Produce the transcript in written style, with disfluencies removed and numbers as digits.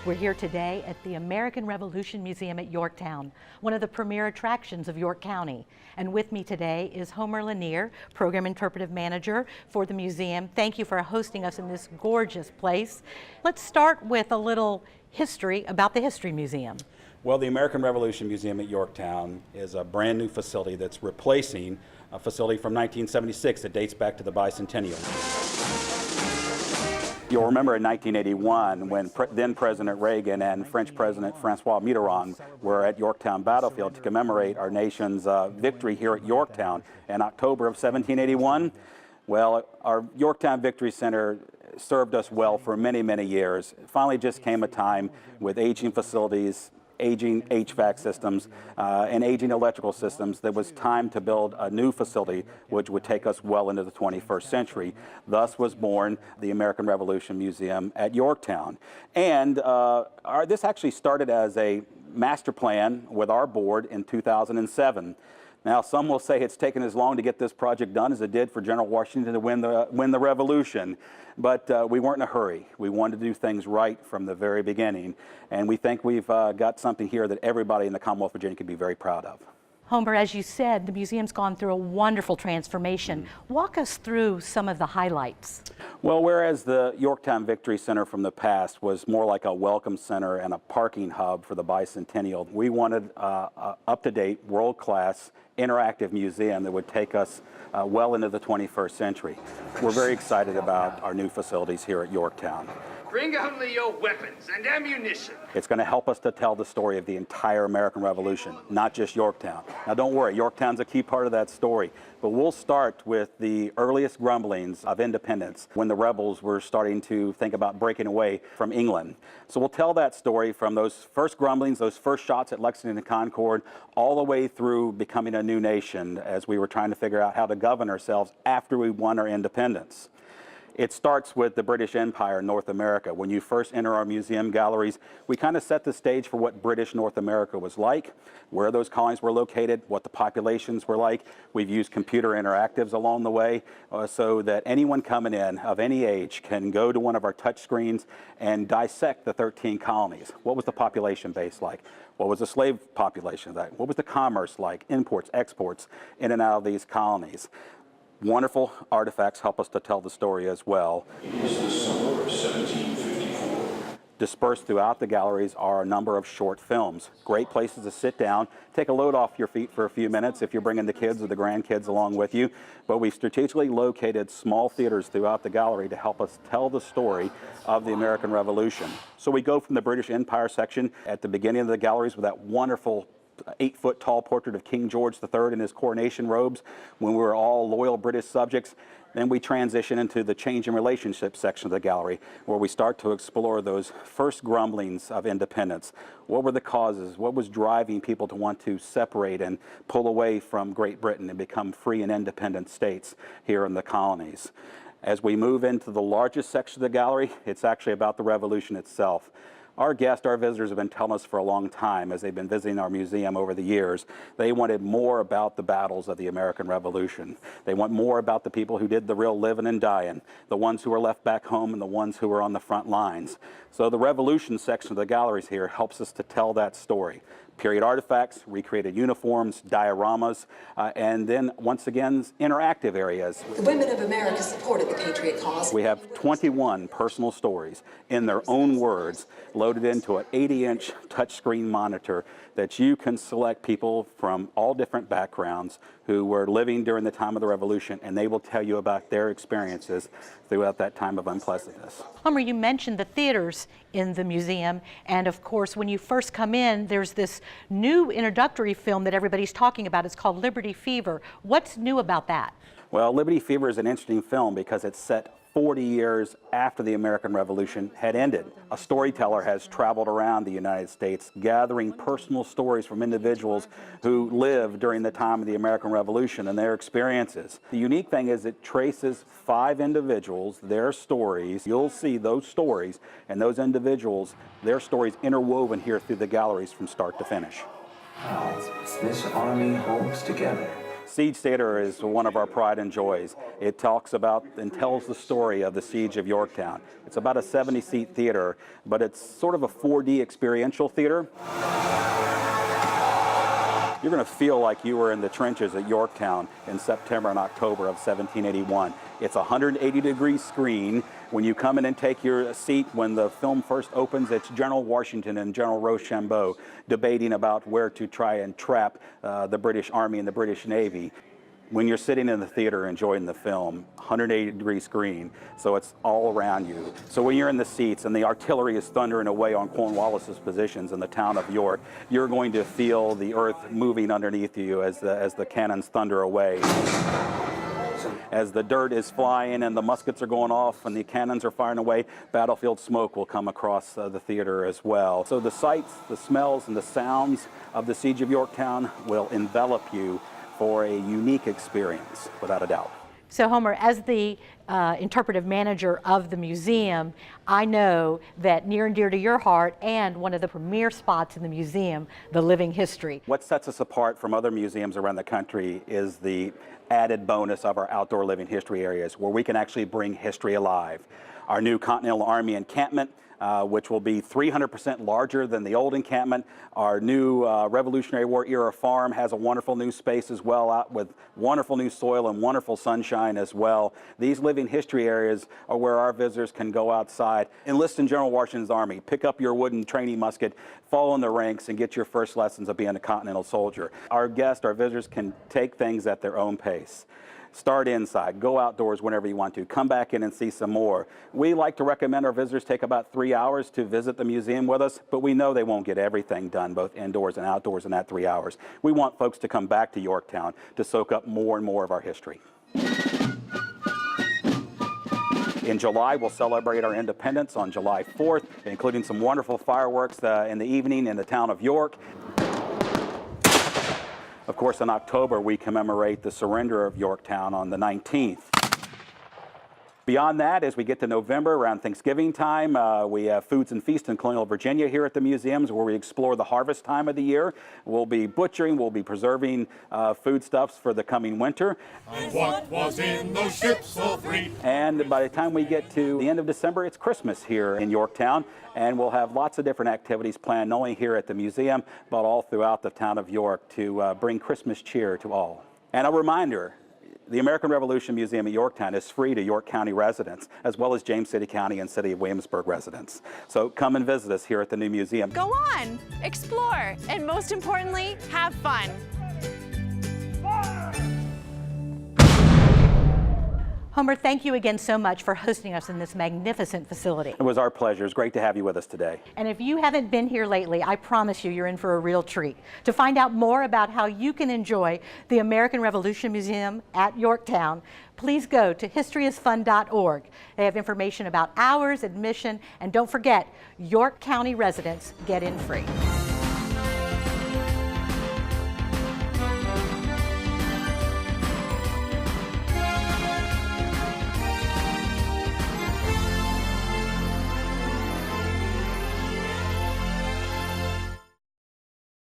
We're here today at the American Revolution Museum at Yorktown, one of the premier attractions of York County. And with me today is Homer Lanier, Program Interpretive Manager for the museum. Thank you for hosting us in this gorgeous place. Let's start with a little history about the History Museum. Well, the American Revolution Museum at Yorktown is a brand new facility that's replacing a facility from 1976 that dates back to the bicentennial. You'll remember in 1981 when then President Reagan and French President Francois Mitterrand were at Yorktown Battlefield to commemorate our nation's victory here at Yorktown in October of 1781. Well, our Yorktown Victory Center served us well for many, many years. It finally just came a time with aging facilities, aging HVAC systems, and aging electrical systems, there was time to build a new facility which would take us well into the 21st century. Thus was born the American Revolution Museum at Yorktown. And this actually started as a master plan with our board in 2007. Now, some will say it's taken as long to get this project done as it did for General Washington to win the Revolution. But we weren't in a hurry. We wanted to do things right from the very beginning. And we think we've got something here that everybody in the Commonwealth of Virginia can be very proud of. Homer, as you said, the museum's gone through a wonderful transformation. Walk us through some of the highlights. Well, whereas the Yorktown Victory Center from the past was more like a welcome center and a parking hub for the bicentennial, we wanted an up-to-date, world-class, interactive museum that would take us well into the 21st century. We're very excited about our new facilities here at Yorktown. Bring only your weapons and ammunition. It's going to help us to tell the story of the entire American Revolution, not just Yorktown. Now don't worry, Yorktown's a key part of that story, but we'll start with the earliest grumblings of independence when the rebels were starting to think about breaking away from England. So we'll tell that story from those first grumblings, those first shots at Lexington and Concord, all the way through becoming a new nation as we were trying to figure out how to govern ourselves after we won our independence. It starts with the British Empire in North America. When you first enter our museum galleries, we kind of set the stage for what British North America was like, where those colonies were located, what the populations were like. We've used computer interactives along the way so that anyone coming in of any age can go to one of our touch screens and dissect the 13 colonies. What was the population base like? What was the slave population like? What was the commerce like? Imports, exports in and out of these colonies. Wonderful artifacts help us to tell the story as well. It is the summer of 1754. Dispersed throughout the galleries are a number of short films. Great places to sit down, take a load off your feet for a few minutes if you're bringing the kids or the grandkids along with you. But we've strategically located small theaters throughout the gallery to help us tell the story of the American Revolution. So we go from the British Empire section at the beginning of the galleries with that wonderful 8-foot tall portrait of King George III in his coronation robes when we were all loyal British subjects. Then we transition into the change in relationships section of the gallery where we start to explore those first grumblings of independence. What were the causes? What was driving people to want to separate and pull away from Great Britain and become free and independent states here in the colonies? As we move into the largest section of the gallery, it's actually about the Revolution itself. Our guests, our visitors have been telling us for a long time as they've been visiting our museum over the years, they wanted more about the battles of the American Revolution. They want more about the people who did the real living and dying, the ones who were left back home and the ones who were on the front lines. So the Revolution section of the galleries here helps us to tell that story. Period artifacts, recreated uniforms, dioramas, and then once again, interactive areas. The women of America supported the Patriot cause. We have 21 personal stories in their own words loaded into an 80-inch touchscreen monitor that you can select people from all different backgrounds who were living during the time of the Revolution, and they will tell you about their experiences throughout that time of unpleasantness. Homer, you mentioned the theaters in the museum, and of course when you first come in there's this new introductory film that everybody's talking about. It's called Liberty Fever. What's new about that? Well, Liberty Fever is an interesting film because it's set 40 years after the American Revolution had ended. A storyteller has traveled around the United States gathering personal stories from individuals who lived during the time of the American Revolution and their experiences. The unique thing is it traces 5 individuals, their stories. You'll see those stories and those individuals, their stories interwoven here through the galleries from start to finish. This army holds together. Siege Theater is one of our pride and joys. It talks about and tells the story of the Siege of Yorktown. It's about a 70-seat theater, but it's sort of a 4D experiential theater. You're going to feel like you were in the trenches at Yorktown in September and October of 1781. It's a 180-degree screen. When you come in and take your seat, when the film first opens, it's General Washington and General Rochambeau debating about where to try and trap the British Army and the British Navy. When you're sitting in the theater enjoying the film, 180-degree screen, so it's all around you. So when you're in the seats and the artillery is thundering away on Cornwallis's positions in the town of York, you're going to feel the earth moving underneath you as the cannons thunder away. As the dirt is flying and the muskets are going off and the cannons are firing away, battlefield smoke will come across the theater as well. So the sights, the smells, and the sounds of the Siege of Yorktown will envelop you for a unique experience, without a doubt. So Homer, as the interpretive manager of the museum, I know that near and dear to your heart and one of the premier spots in the museum, the living history. What sets us apart from other museums around the country is the added bonus of our outdoor living history areas, where we can actually bring history alive. Our new Continental Army encampment, which will be 300% larger than the old encampment. Our new Revolutionary War era farm has a wonderful new space as well, out with wonderful new soil and wonderful sunshine as well. These living history areas are where our visitors can go outside, enlist in General Washington's Army, pick up your wooden training musket, fall in the ranks, and get your first lessons of being a Continental soldier. Our guests, our visitors, can take things at their own pace. Start inside, go outdoors whenever you want to, come back in and see some more. We like to recommend our visitors take about 3 hours to visit the museum with us, but we know they won't get everything done, both indoors and outdoors, in that 3 hours. We want folks to come back to Yorktown to soak up more and more of our history. In July, we'll celebrate our independence on July 4th, including some wonderful fireworks in the evening in the town of York. Of course, in October, we commemorate the surrender of Yorktown on the 19th. Beyond that, as we get to November, around Thanksgiving time, we have Foods and Feasts in Colonial Virginia here at the museums, where we explore the harvest time of the year. We'll be butchering, we'll be preserving foodstuffs for the coming winter. And what was in those ships all three? And by the time we get to the end of December, it's Christmas here in Yorktown, and we'll have lots of different activities planned, not only here at the museum, but all throughout the town of York to bring Christmas cheer to all. And a reminder, the American Revolution Museum at Yorktown is free to York County residents, as well as James City County and City of Williamsburg residents. So come and visit us here at the new museum. Go on, explore, and most importantly, have fun. Homer, thank you again so much for hosting us in this magnificent facility. It was our pleasure. It's great to have you with us today. And if you haven't been here lately, I promise you're in for a real treat. To find out more about how you can enjoy the American Revolution Museum at Yorktown, please go to historyisfun.org. They have information about hours, admission, and don't forget, York County residents get in free.